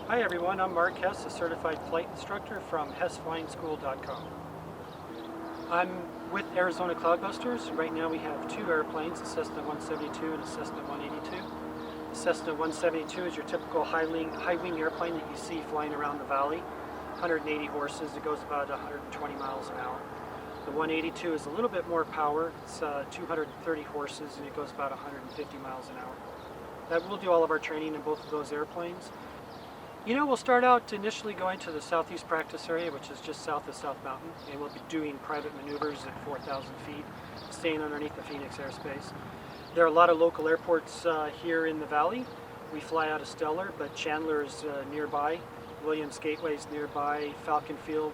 Hi everyone, I'm Mark Hess, a certified flight instructor from HessFlyingSchool.com. I'm with Arizona Cloudbusters. Right now we have two airplanes, a Cessna 172 and a Cessna 182. The Cessna 172 is your typical high-wing airplane that you see flying around the valley. 180 horses, it goes about 120 miles an hour. The 182 is a little bit more power, it's 230 horses and it goes about 150 miles an hour. We'll do all of our training in both of those airplanes. We'll start out initially going to the southeast practice area, which is just south of South Mountain, and we'll be doing private maneuvers at 4,000 feet, staying underneath the Phoenix airspace. There are a lot of local airports here in the valley. We fly out of Stellar, but Chandler is nearby, Williams Gateway is nearby, Falcon Field,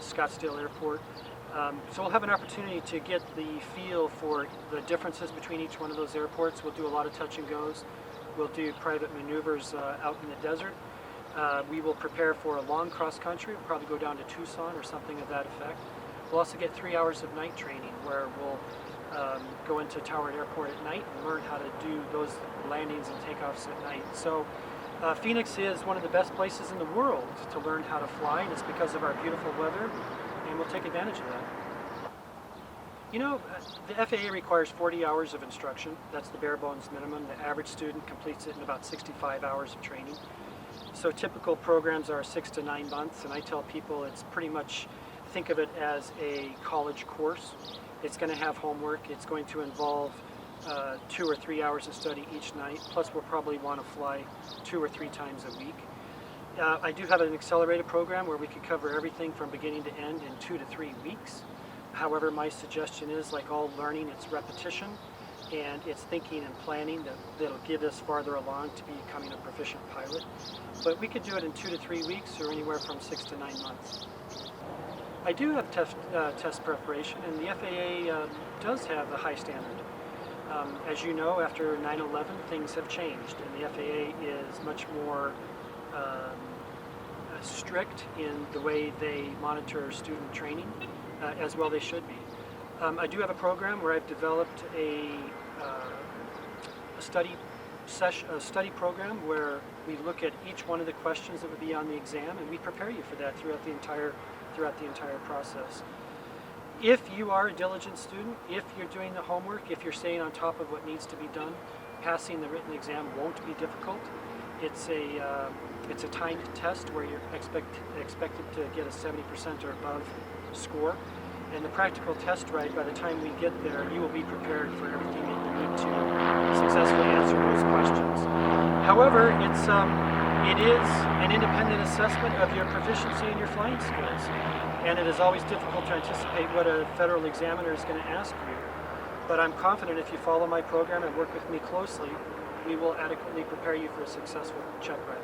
Scottsdale Airport. So we'll have an opportunity to get the feel for the differences between each one of those airports. We'll do a lot of touch and goes. We'll do private maneuvers out in the desert. We will prepare for a long cross country. We'll probably go down to Tucson or something of that effect. We'll also get 3 hours of night training where we'll go into Tower Airport at night and learn how to do those landings and takeoffs at night. So Phoenix is one of the best places in the world to learn how to fly, and it's because of our beautiful weather, and we'll take advantage of that. The FAA requires 40 hours of instruction. That's the bare bones minimum. The average student completes it in about 65 hours of training. So typical programs are 6 to 9 months, and I tell people it's pretty much, think of it as a college course. It's going to have homework. It's going to involve 2 or 3 hours of study each night, plus we'll probably want to fly 2 or 3 times a week. I do have an accelerated program where we could cover everything from beginning to end in 2 to 3 weeks. However, my suggestion is, like all learning, it's repetition and it's thinking and planning that'll get us farther along to becoming a proficient pilot. But we could do it in 2 to 3 weeks or anywhere from 6 to 9 months. I do have test preparation, and the FAA does have a high standard. As you know, after 9/11, things have changed, and the FAA is much more strict in the way they monitor student training, as well they should be. I do have a program where I've developed a study program where we look at each one of the questions that would be on the exam, and we prepare you for that throughout the entire process. If you are a diligent student, if you're doing the homework, if you're staying on top of what needs to be done, passing the written exam won't be difficult. It's a timed test where you're expected to get a 70% or above score. And the practical test ride, by the time we get there, you will be prepared for everything that you need to successfully answer those questions. However, it is an independent assessment of your proficiency in your flying skills. And it is always difficult to anticipate what a federal examiner is going to ask you. But I'm confident if you follow my program and work with me closely, we will adequately prepare you for a successful check ride.